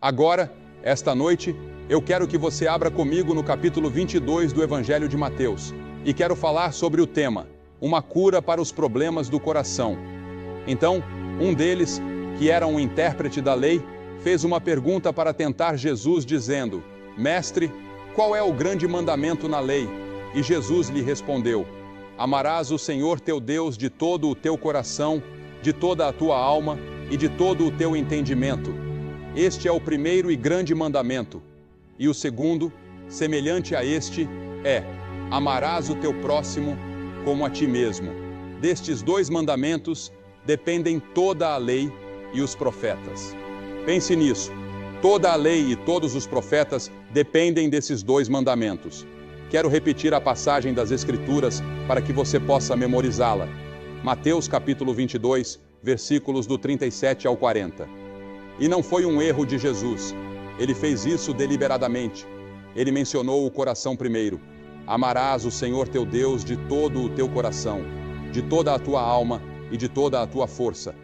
Agora, esta noite, eu quero que você abra comigo no capítulo 22 do Evangelho de Mateus, e quero falar sobre o tema, uma cura para os problemas do coração. Então, um deles, que era um intérprete da lei, fez uma pergunta para tentar Jesus, dizendo: Mestre, qual é o grande mandamento na lei? E Jesus lhe respondeu: Amarás o Senhor teu Deus de todo o teu coração, de toda a tua alma e de todo o teu entendimento. Este é o primeiro e grande mandamento. E o segundo, semelhante a este, é: amarás o teu próximo como a ti mesmo. Destes dois mandamentos dependem toda a lei e os profetas. Pense nisso. Toda a lei e todos os profetas dependem desses dois mandamentos. Quero repetir a passagem das Escrituras para que você possa memorizá-la. Mateus capítulo 22, versículos do 37 ao 40. E não foi um erro de Jesus. Ele fez isso deliberadamente. Ele mencionou o coração primeiro. Amarás o Senhor teu Deus de todo o teu coração, de toda a tua alma e de toda a tua força.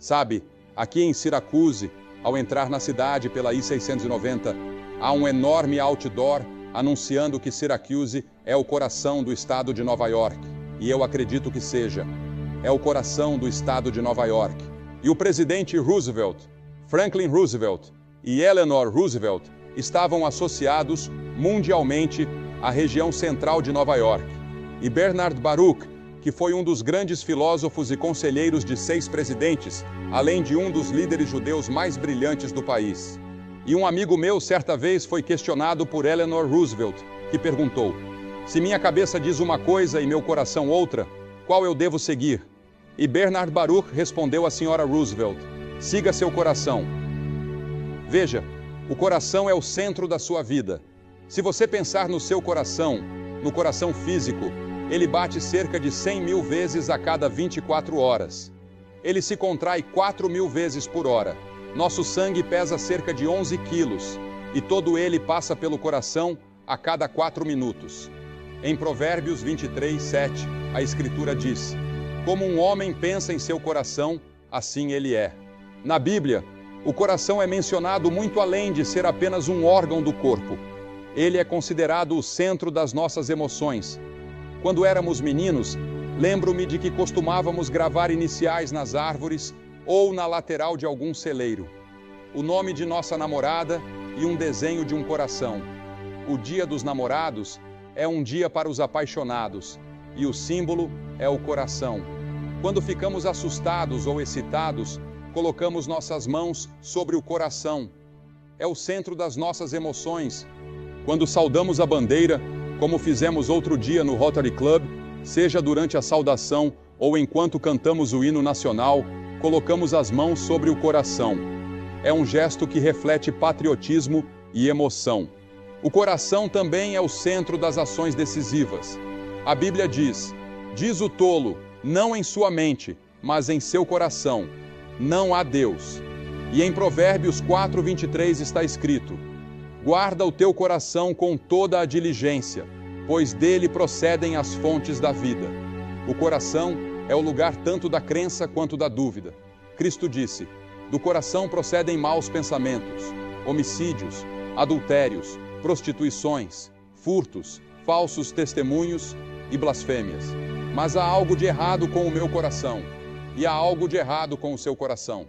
Sabe, aqui em Syracuse, ao entrar na cidade pela I-690, há um enorme outdoor anunciando que Syracuse é o coração do estado de Nova York. E eu acredito que seja. É o coração do estado de Nova York. E o presidente Roosevelt, Franklin Roosevelt e Eleanor Roosevelt estavam associados mundialmente à região central de Nova York. E Bernard Baruch, que foi um dos grandes filósofos e conselheiros de 6 presidentes, além de um dos líderes judeus mais brilhantes do país. E um amigo meu certa vez foi questionado por Eleanor Roosevelt, que perguntou: se minha cabeça diz uma coisa e meu coração outra, qual eu devo seguir? E Bernard Baruch respondeu à senhora Roosevelt: siga seu coração. Veja, o coração é o centro da sua vida. Se você pensar no seu coração, no coração físico, ele bate cerca de 100 mil vezes a cada 24 horas. Ele se contrai 4.000 vezes por hora. Nosso sangue pesa cerca de 11 quilos e todo ele passa pelo coração a cada 4 minutos. Em Provérbios 23, 7, a Escritura diz: como um homem pensa em seu coração, assim ele é. Na Bíblia, o coração é mencionado muito além de ser apenas um órgão do corpo. Ele é considerado o centro das nossas emoções. Quando éramos meninos, lembro-me de que costumávamos gravar iniciais nas árvores ou na lateral de algum celeiro. O nome de nossa namorada e um desenho de um coração. O Dia dos Namorados é um dia para os apaixonados e o símbolo é o coração. Quando ficamos assustados ou excitados, colocamos nossas mãos sobre o coração. É o centro das nossas emoções. Quando saudamos a bandeira, como fizemos outro dia no Rotary Club, seja durante a saudação ou enquanto cantamos o hino nacional, colocamos as mãos sobre o coração. É um gesto que reflete patriotismo e emoção. O coração também é o centro das ações decisivas. A Bíblia diz: diz o tolo, não em sua mente, mas em seu coração, não há Deus. E em Provérbios 4:23 está escrito: guarda o teu coração com toda a diligência, pois dele procedem as fontes da vida. O coração é o lugar tanto da crença quanto da dúvida. Cristo disse: do coração procedem maus pensamentos, homicídios, adultérios, prostituições, furtos, falsos testemunhos e blasfêmias. Mas há algo de errado com o meu coração, e há algo de errado com o seu coração.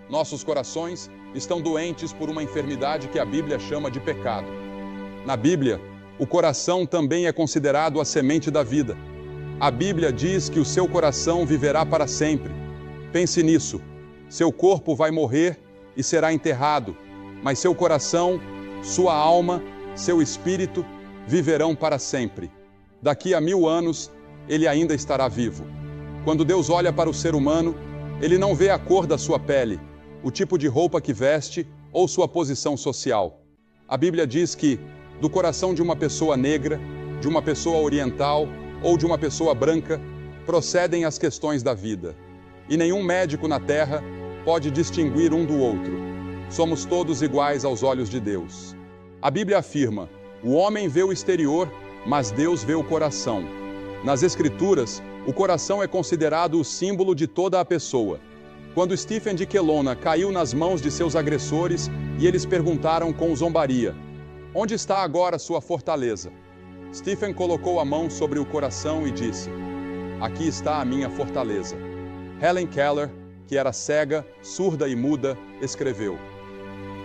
Nossos corações estão doentes por uma enfermidade que a Bíblia chama de pecado. Na Bíblia, o coração também é considerado a semente da vida. A Bíblia diz que o seu coração viverá para sempre. Pense nisso. Seu corpo vai morrer e será enterrado, mas seu coração, sua alma, seu espírito viverão para sempre. Daqui a 1000 anos, ele ainda estará vivo. Quando Deus olha para o ser humano, ele não vê a cor da sua pele, o tipo de roupa que veste ou sua posição social. A Bíblia diz que, do coração de uma pessoa negra, de uma pessoa oriental ou de uma pessoa branca, procedem as questões da vida. E nenhum médico na terra pode distinguir um do outro. Somos todos iguais aos olhos de Deus. A Bíblia afirma: o homem vê o exterior, mas Deus vê o coração. Nas Escrituras, o coração é considerado o símbolo de toda a pessoa. Quando Stephen de Kelowna caiu nas mãos de seus agressores, e eles perguntaram com zombaria: onde está agora sua fortaleza? Stephen colocou a mão sobre o coração e disse: aqui está a minha fortaleza. Helen Keller, que era cega, surda e muda, escreveu: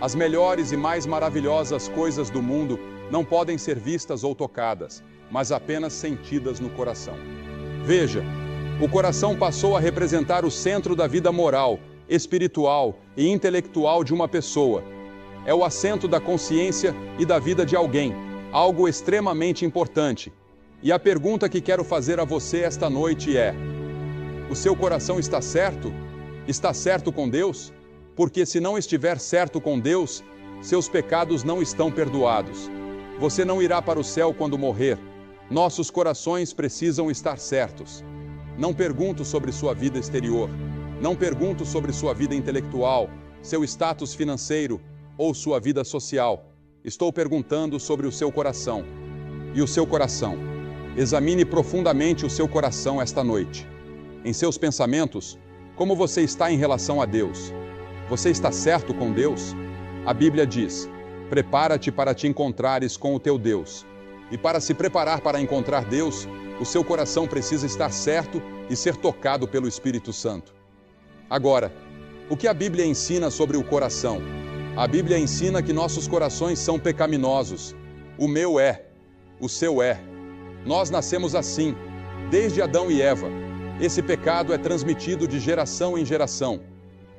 as melhores e mais maravilhosas coisas do mundo não podem ser vistas ou tocadas, mas apenas sentidas no coração. Veja, o coração passou a representar o centro da vida moral, espiritual e intelectual de uma pessoa. É o assento da consciência e da vida de alguém, algo extremamente importante. E a pergunta que quero fazer a você esta noite é: o seu coração está certo? Está certo com Deus? Porque se não estiver certo com Deus, seus pecados não estão perdoados. Você não irá para o céu quando morrer. Nossos corações precisam estar certos. Não pergunto sobre sua vida exterior. Não pergunto sobre sua vida intelectual, seu status financeiro ou sua vida social. Estou perguntando sobre o seu coração. E o seu coração? Examine profundamente o seu coração esta noite. Em seus pensamentos, como você está em relação a Deus? Você está certo com Deus? A Bíblia diz: prepara-te para te encontrares com o teu Deus. E para se preparar para encontrar Deus, o seu coração precisa estar certo e ser tocado pelo Espírito Santo. Agora, o que a Bíblia ensina sobre o coração? A Bíblia ensina que nossos corações são pecaminosos. O meu é, o seu é. Nós nascemos assim, desde Adão e Eva. Esse pecado é transmitido de geração em geração.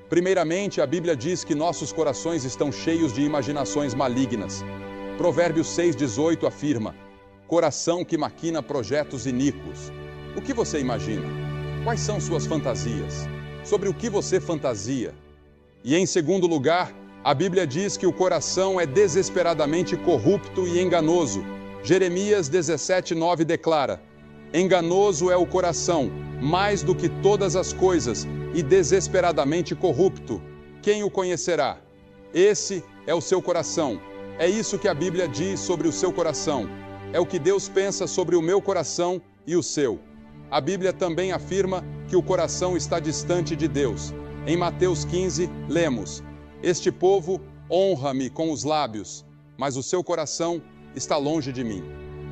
Primeiramente, a Bíblia diz que nossos corações estão cheios de imaginações malignas. Provérbios 6,18 afirma: coração que maquina projetos iníquos. O que você imagina? Quais são suas fantasias? Sobre o que você fantasia? E em segundo lugar, a Bíblia diz que o coração é desesperadamente corrupto e enganoso. Jeremias 17,9 declara: enganoso é o coração, mais do que todas as coisas, e desesperadamente corrupto. Quem o conhecerá? Esse é o seu coração. É isso que a Bíblia diz sobre o seu coração. É o que Deus pensa sobre o meu coração e o seu. A Bíblia também afirma que o coração está distante de Deus. Em Mateus 15, lemos: este povo honra-me com os lábios, mas o seu coração está longe de mim.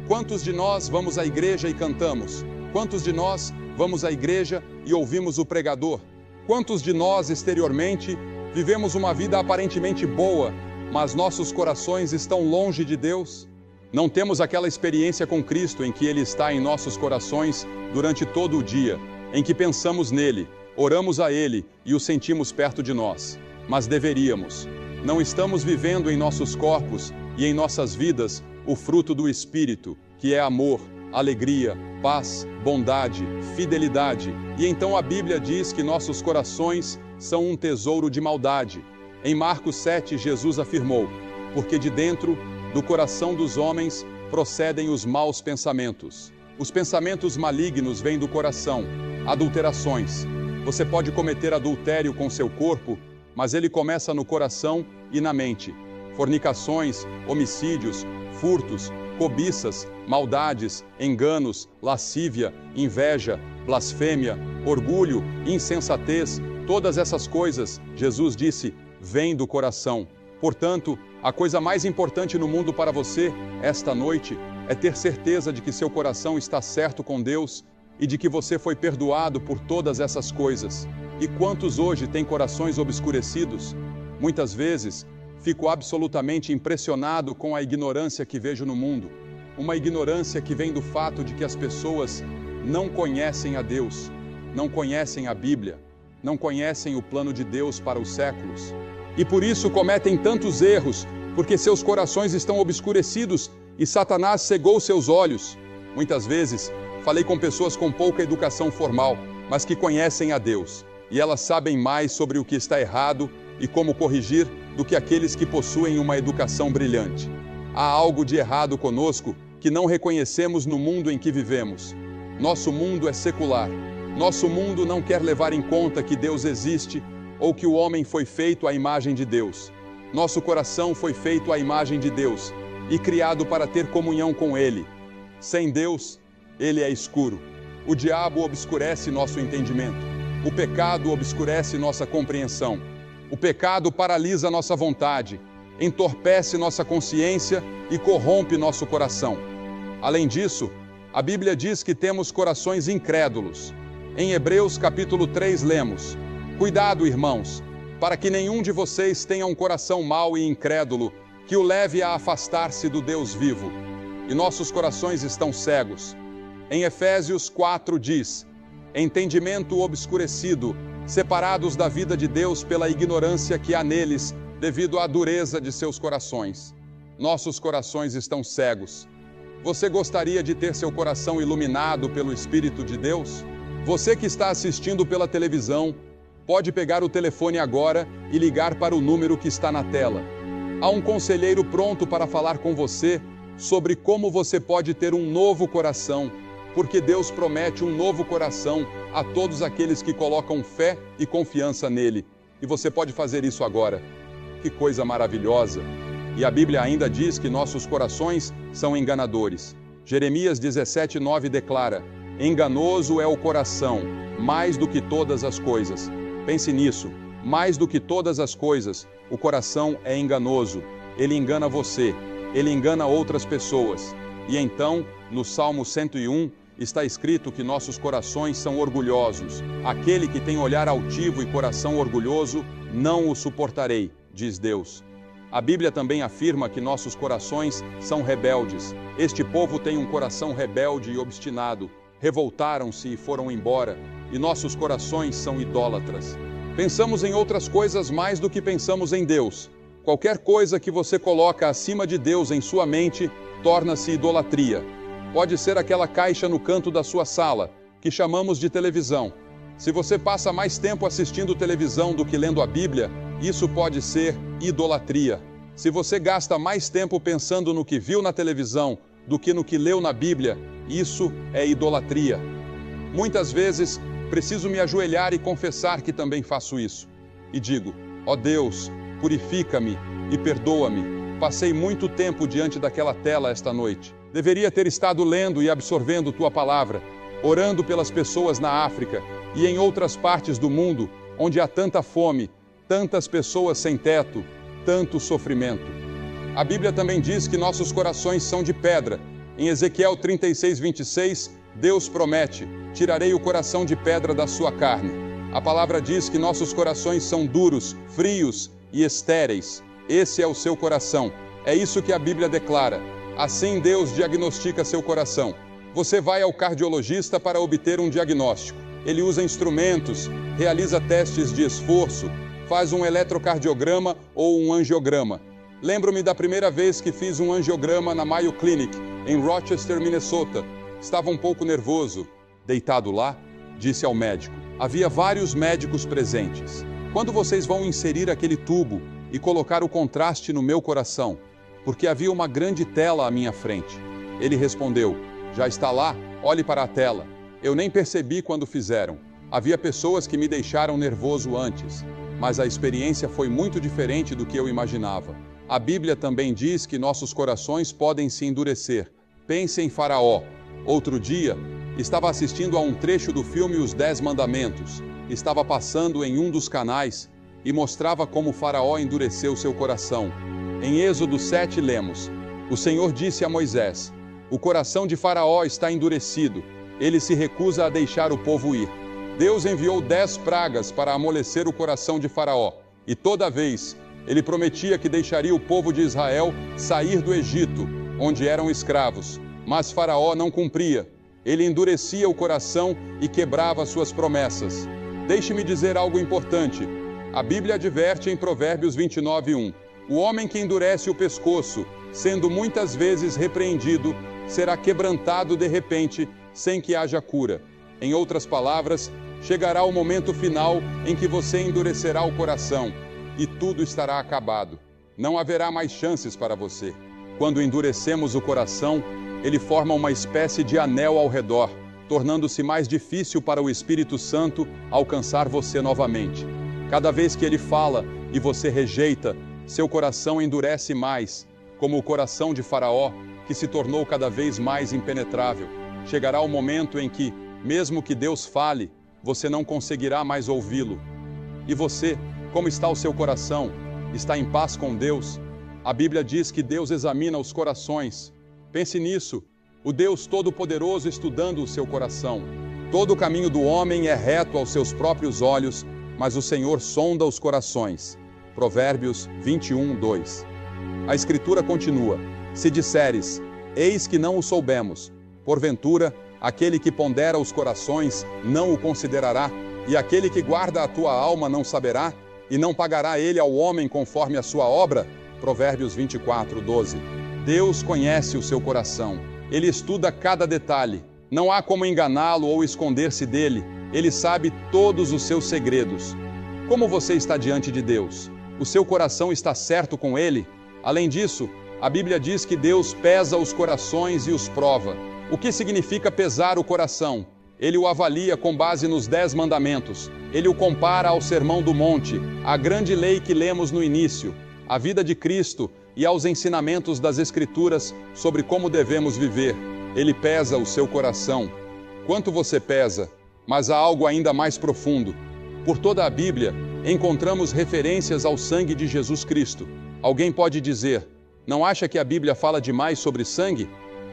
Quantos de nós vamos à igreja e cantamos? Quantos de nós vamos à igreja e ouvimos o pregador? Quantos de nós, exteriormente, vivemos uma vida aparentemente boa, mas nossos corações estão longe de Deus? Não temos aquela experiência com Cristo em que Ele está em nossos corações durante todo o dia, em que pensamos nele, oramos a Ele e o sentimos perto de nós. Mas deveríamos. Não estamos vivendo em nossos corpos e em nossas vidas o fruto do Espírito, que é amor, alegria, paz, bondade, fidelidade. E então a Bíblia diz que nossos corações são um tesouro de maldade. Em Marcos 7, Jesus afirmou: porque de dentro do coração dos homens procedem os maus pensamentos. Os pensamentos malignos vêm do coração. Adulterações. Você pode cometer adultério com seu corpo, mas ele começa no coração e na mente. Fornicações, homicídios, furtos, cobiças, maldades, enganos, lascívia, inveja, blasfêmia, orgulho, insensatez, todas essas coisas, Jesus disse, vêm do coração. Portanto, a coisa mais importante no mundo para você, esta noite, é ter certeza de que seu coração está certo com Deus e de que você foi perdoado por todas essas coisas. E quantos hoje têm corações obscurecidos? Muitas vezes, fico absolutamente impressionado com a ignorância que vejo no mundo. Uma ignorância que vem do fato de que as pessoas não conhecem a Deus, não conhecem a Bíblia, não conhecem o plano de Deus para os séculos. E por isso cometem tantos erros, porque seus corações estão obscurecidos e Satanás cegou seus olhos. Muitas vezes, falei com pessoas com pouca educação formal, mas que conhecem a Deus. E elas sabem mais sobre o que está errado e como corrigir do que aqueles que possuem uma educação brilhante. Há algo de errado conosco que não reconhecemos no mundo em que vivemos. Nosso mundo é secular. Nosso mundo não quer levar em conta que Deus existe ou que o homem foi feito à imagem de Deus. Nosso coração foi feito à imagem de Deus e criado para ter comunhão com Ele. Sem Deus, Ele é escuro. O diabo obscurece nosso entendimento. O pecado obscurece nossa compreensão. O pecado paralisa nossa vontade entorpece nossa consciência e corrompe nosso coração. Além disso, a Bíblia diz que temos corações incrédulos. Em Hebreus capítulo 3 lemos: Cuidado, irmãos, para que nenhum de vocês tenha um coração mau e incrédulo, que o leve a afastar-se do Deus vivo. E nossos corações estão cegos. Em Efésios 4 diz: Entendimento obscurecido, separados da vida de Deus pela ignorância que há neles, devido à dureza de seus corações. Nossos corações estão cegos. Você gostaria de ter seu coração iluminado pelo Espírito de Deus? Você que está assistindo pela televisão, pode pegar o telefone agora e ligar para o número que está na tela. Há um conselheiro pronto para falar com você sobre como você pode ter um novo coração, porque Deus promete um novo coração a todos aqueles que colocam fé e confiança nele. E você pode fazer isso agora. Que coisa maravilhosa! E a Bíblia ainda diz que nossos corações são enganadores. Jeremias 17:9 declara: Enganoso é o coração, mais do que todas as coisas. Pense nisso, mais do que todas as coisas, o coração é enganoso. Ele engana você, ele engana outras pessoas. E então, no Salmo 101, está escrito que nossos corações são orgulhosos. Aquele que tem olhar altivo e coração orgulhoso, não o suportarei, diz Deus. A Bíblia também afirma que nossos corações são rebeldes. Este povo tem um coração rebelde e obstinado. Revoltaram-se e foram embora, e nossos corações são idólatras. Pensamos em outras coisas mais do que pensamos em Deus. Qualquer coisa que você coloca acima de Deus em sua mente, torna-se idolatria. Pode ser aquela caixa no canto da sua sala, que chamamos de televisão. Se você passa mais tempo assistindo televisão do que lendo a Bíblia, isso pode ser idolatria. Se você gasta mais tempo pensando no que viu na televisão do que no que leu na Bíblia, isso é idolatria. Muitas vezes, preciso me ajoelhar e confessar que também faço isso. E digo: ó Deus, purifica-me e perdoa-me. Passei muito tempo diante daquela tela esta noite. Deveria ter estado lendo e absorvendo tua palavra, orando pelas pessoas na África e em outras partes do mundo, onde há tanta fome, tantas pessoas sem teto, tanto sofrimento. A Bíblia também diz que nossos corações são de pedra. Em Ezequiel 36:26, Deus promete: tirarei o coração de pedra da sua carne. A palavra diz que nossos corações são duros, frios e estéreis. Esse é o seu coração. É isso que a Bíblia declara. Assim Deus diagnostica seu coração. Você vai ao cardiologista para obter um diagnóstico. Ele usa instrumentos, realiza testes de esforço, faz um eletrocardiograma ou um angiograma. Lembro-me da primeira vez que fiz um angiograma na Mayo Clinic, em Rochester, Minnesota. Estava um pouco nervoso. Deitado lá, disse ao médico. Havia vários médicos presentes. Quando vocês vão inserir aquele tubo e colocar o contraste no meu coração? Porque havia uma grande tela à minha frente. Ele respondeu: já está lá, olhe para a tela. Eu nem percebi quando fizeram. Havia pessoas que me deixaram nervoso antes, mas a experiência foi muito diferente do que eu imaginava. A Bíblia também diz que nossos corações podem se endurecer. Pense em Faraó. Outro dia, estava assistindo a um trecho do filme Os 10 Mandamentos. Estava passando em um dos canais e mostrava como Faraó endureceu seu coração. Em Êxodo 7 lemos: o Senhor disse a Moisés: o coração de Faraó está endurecido, ele se recusa a deixar o povo ir. Deus enviou 10 pragas para amolecer o coração de Faraó, e toda vez ele prometia que deixaria o povo de Israel sair do Egito, onde eram escravos. Mas Faraó não cumpria. Ele endurecia o coração e quebrava suas promessas. Deixe-me dizer algo importante. A Bíblia adverte em Provérbios 29:1. O homem que endurece o pescoço, sendo muitas vezes repreendido, será quebrantado de repente, sem que haja cura. Em outras palavras, chegará o momento final em que você endurecerá o coração e tudo estará acabado. Não haverá mais chances para você. Quando endurecemos o coração, ele forma uma espécie de anel ao redor, tornando-se mais difícil para o Espírito Santo alcançar você novamente. Cada vez que ele fala e você rejeita, seu coração endurece mais, como o coração de Faraó, que se tornou cada vez mais impenetrável. Chegará o momento em que, mesmo que Deus fale, você não conseguirá mais ouvi-lo. E você, como está o seu coração? Está em paz com Deus? A Bíblia diz que Deus examina os corações. Pense nisso, o Deus Todo-Poderoso estudando o seu coração. Todo o caminho do homem é reto aos seus próprios olhos, mas o Senhor sonda os corações. Provérbios 21, 2. A Escritura continua: se disseres, eis que não o soubemos, porventura, aquele que pondera os corações não o considerará, e aquele que guarda a tua alma não saberá, e não pagará ele ao homem conforme a sua obra? Provérbios 24, 12. Deus conhece o seu coração. Ele estuda cada detalhe. Não há como enganá-lo ou esconder-se dele. Ele sabe todos os seus segredos. Como você está diante de Deus? O seu coração está certo com ele? Além disso, a Bíblia diz que Deus pesa os corações e os prova. O que significa pesar o coração? Ele o avalia com base nos 10 mandamentos. Ele o compara ao Sermão do Monte, à grande lei que lemos no início, à vida de Cristo e aos ensinamentos das Escrituras sobre como devemos viver. Ele pesa o seu coração. Quanto você pesa? Mas há algo ainda mais profundo. Por toda a Bíblia, encontramos referências ao sangue de Jesus Cristo. Alguém pode dizer, não acha que a Bíblia fala demais sobre sangue?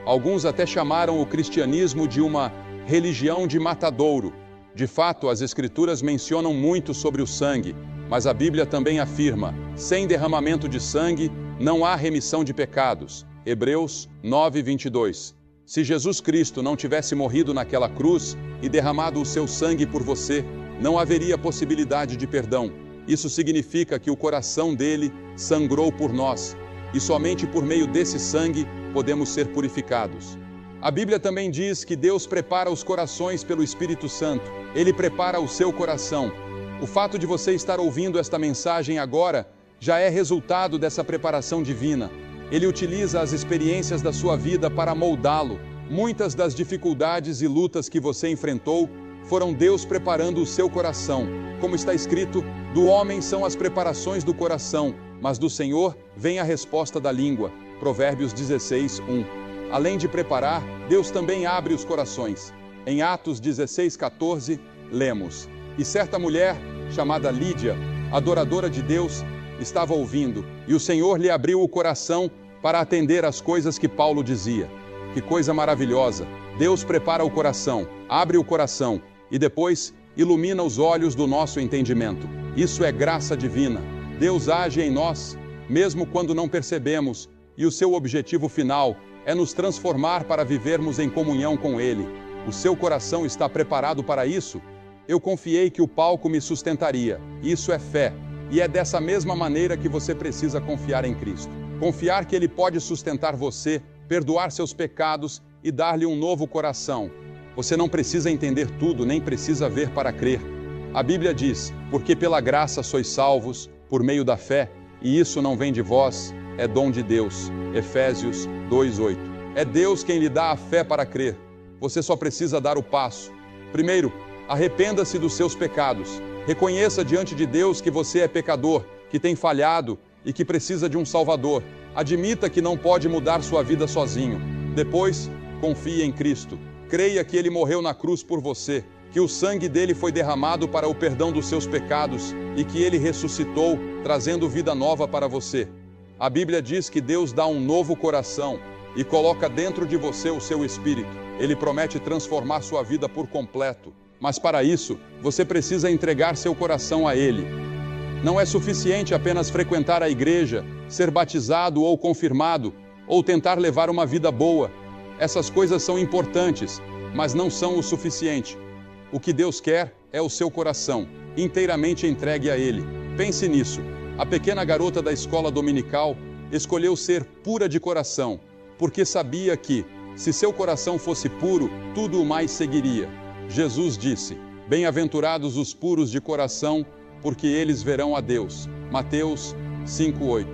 Alguns até chamaram o cristianismo de uma religião de matadouro. De fato, as Escrituras mencionam muito sobre o sangue, mas a Bíblia também afirma, sem derramamento de sangue, não há remissão de pecados. Hebreus 9, 22. Se Jesus Cristo não tivesse morrido naquela cruz e derramado o seu sangue por você, não haveria possibilidade de perdão. Isso significa que o coração dele sangrou por nós, e somente por meio desse sangue podemos ser purificados. A Bíblia também diz que Deus prepara os corações pelo Espírito Santo. Ele prepara o seu coração. O fato de você estar ouvindo esta mensagem agora já é resultado dessa preparação divina. Ele utiliza as experiências da sua vida para moldá-lo. Muitas das dificuldades e lutas que você enfrentou foram Deus preparando o seu coração. Como está escrito, do homem são as preparações do coração, mas do Senhor vem a resposta da língua. Provérbios 16, 1. Além de preparar, Deus também abre os corações. Em Atos 16, 14, lemos: e certa mulher, chamada Lídia, adoradora de Deus, estava ouvindo, e o Senhor lhe abriu o coração para atender às coisas que Paulo dizia. Que coisa maravilhosa! Deus prepara o coração, abre o coração e depois ilumina os olhos do nosso entendimento. Isso é graça divina. Deus age em nós, mesmo quando não percebemos, e o seu objetivo final é nos transformar para vivermos em comunhão com Ele. O seu coração está preparado para isso? Eu confiei que o palco me sustentaria. Isso é fé. E é dessa mesma maneira que você precisa confiar em Cristo. Confiar que Ele pode sustentar você, perdoar seus pecados e dar-lhe um novo coração. Você não precisa entender tudo, nem precisa ver para crer. A Bíblia diz, porque pela graça sois salvos, por meio da fé, e isso não vem de vós, é dom de Deus. Efésios 2:8. É Deus quem lhe dá a fé para crer. Você só precisa dar o passo. Primeiro, arrependa-se dos seus pecados. Reconheça diante de Deus que você é pecador, que tem falhado e que precisa de um Salvador. Admita que não pode mudar sua vida sozinho. Depois, confie em Cristo. Creia que Ele morreu na cruz por você, que o sangue dele foi derramado para o perdão dos seus pecados e que Ele ressuscitou, trazendo vida nova para você. A Bíblia diz que Deus dá um novo coração e coloca dentro de você o seu espírito. Ele promete transformar sua vida por completo. Mas para isso, você precisa entregar seu coração a Ele. Não é suficiente apenas frequentar a igreja, ser batizado ou confirmado, ou tentar levar uma vida boa. Essas coisas são importantes, mas não são o suficiente. O que Deus quer é o seu coração, inteiramente entregue a Ele. Pense nisso. A pequena garota da escola dominical escolheu ser pura de coração, porque sabia que, se seu coração fosse puro, tudo o mais seguiria. Jesus disse, bem-aventurados os puros de coração, porque eles verão a Deus. Mateus 5:8.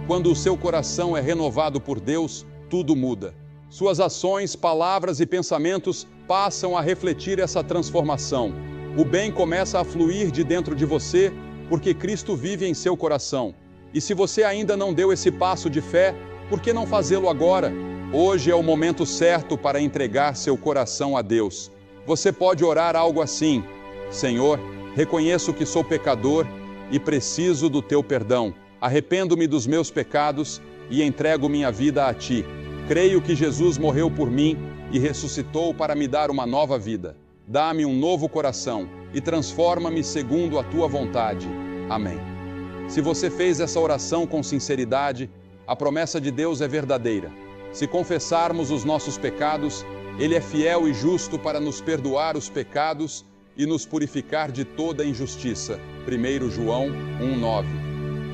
Quando o seu coração é renovado por Deus, tudo muda. Suas ações, palavras e pensamentos passam a refletir essa transformação. O bem começa a fluir de dentro de você, porque Cristo vive em seu coração. E se você ainda não deu esse passo de fé, por que não fazê-lo agora? Hoje é o momento certo para entregar seu coração a Deus. Você pode orar algo assim: Senhor, reconheço que sou pecador e preciso do teu perdão. Arrependo-me dos meus pecados e entrego minha vida a Ti. Creio que Jesus morreu por mim e ressuscitou para me dar uma nova vida. Dá-me um novo coração e transforma-me segundo a Tua vontade. Amém. Se você fez essa oração com sinceridade, a promessa de Deus é verdadeira. Se confessarmos os nossos pecados, Ele é fiel e justo para nos perdoar os pecados e nos purificar de toda injustiça. 1 João 1,9.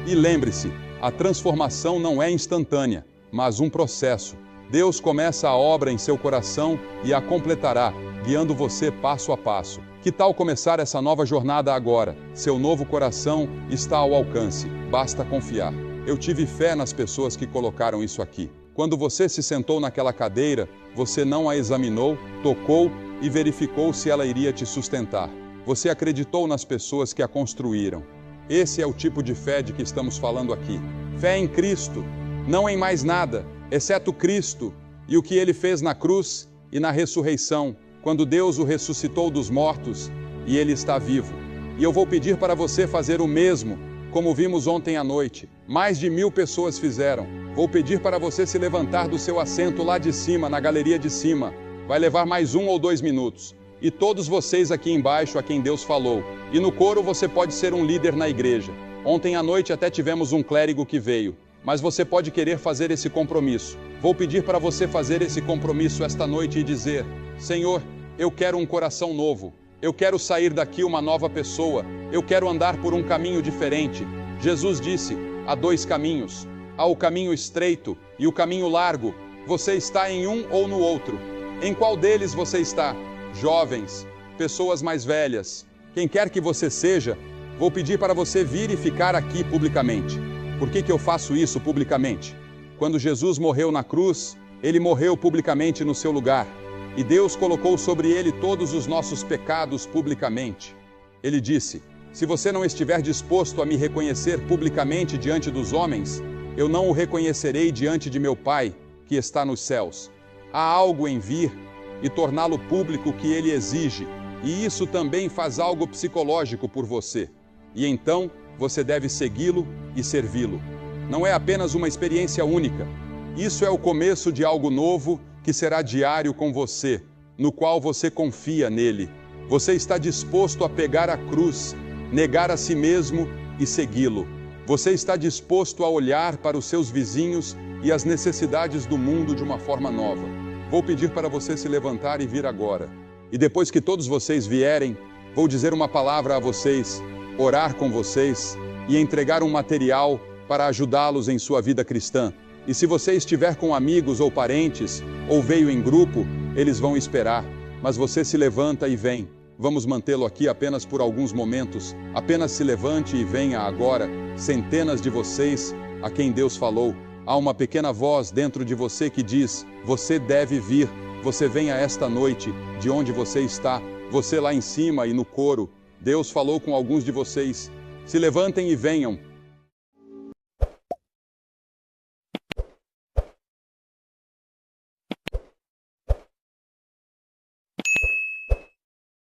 E lembre-se, a transformação não é instantânea, mas um processo. Deus começa a obra em seu coração e a completará, guiando você passo a passo. Que tal começar essa nova jornada agora? Seu novo coração está ao alcance, basta confiar. Eu tive fé nas pessoas que colocaram isso aqui. Quando você se sentou naquela cadeira, você não a examinou, tocou e verificou se ela iria te sustentar. Você acreditou nas pessoas que a construíram. Esse é o tipo de fé de que estamos falando aqui. Fé em Cristo, não em mais nada, exceto Cristo e o que Ele fez na cruz e na ressurreição, quando Deus o ressuscitou dos mortos e Ele está vivo. E eu vou pedir para você fazer o mesmo, como vimos ontem à noite. Mais de 1000 pessoas fizeram. Vou pedir para você se levantar do seu assento lá de cima, na galeria de cima. Vai levar mais 1 ou 2 minutos. E todos vocês aqui embaixo a quem Deus falou. E no coro você pode ser um líder na igreja. Ontem à noite até tivemos um clérigo que veio. Mas você pode querer fazer esse compromisso. Vou pedir para você fazer esse compromisso esta noite e dizer: Senhor, eu quero um coração novo. Eu quero sair daqui uma nova pessoa. Eu quero andar por um caminho diferente. Jesus disse: há 2 caminhos. Há o caminho estreito e o caminho largo. Você está em um ou no outro. Em qual deles você está? Jovens, pessoas mais velhas, quem quer que você seja, vou pedir para você vir e ficar aqui publicamente. Por que eu faço isso publicamente? Quando Jesus morreu na cruz, Ele morreu publicamente no seu lugar. E Deus colocou sobre Ele todos os nossos pecados publicamente. Ele disse: se você não estiver disposto a me reconhecer publicamente diante dos homens, eu não o reconhecerei diante de meu Pai, que está nos céus. Há algo em vir e torná-lo público que Ele exige, e isso também faz algo psicológico por você. E então, você deve segui-lo e servi-lo. Não é apenas uma experiência única. Isso é o começo de algo novo que será diário com você, no qual você confia nele. Você está disposto a pegar a cruz, negar a si mesmo e segui-lo. Você está disposto a olhar para os seus vizinhos e as necessidades do mundo de uma forma nova. Vou pedir para você se levantar e vir agora. E depois que todos vocês vierem, vou dizer uma palavra a vocês, orar com vocês e entregar um material para ajudá-los em sua vida cristã. E se você estiver com amigos ou parentes, ou veio em grupo, eles vão esperar. Mas você se levanta e vem. Vamos mantê-lo aqui apenas por alguns momentos. Apenas se levante e venha agora, centenas de vocês a quem Deus falou. Há uma pequena voz dentro de você que diz: você deve vir. Você venha esta noite, de onde você está. Você lá em cima e no coro. Deus falou com alguns de vocês. Se levantem e venham.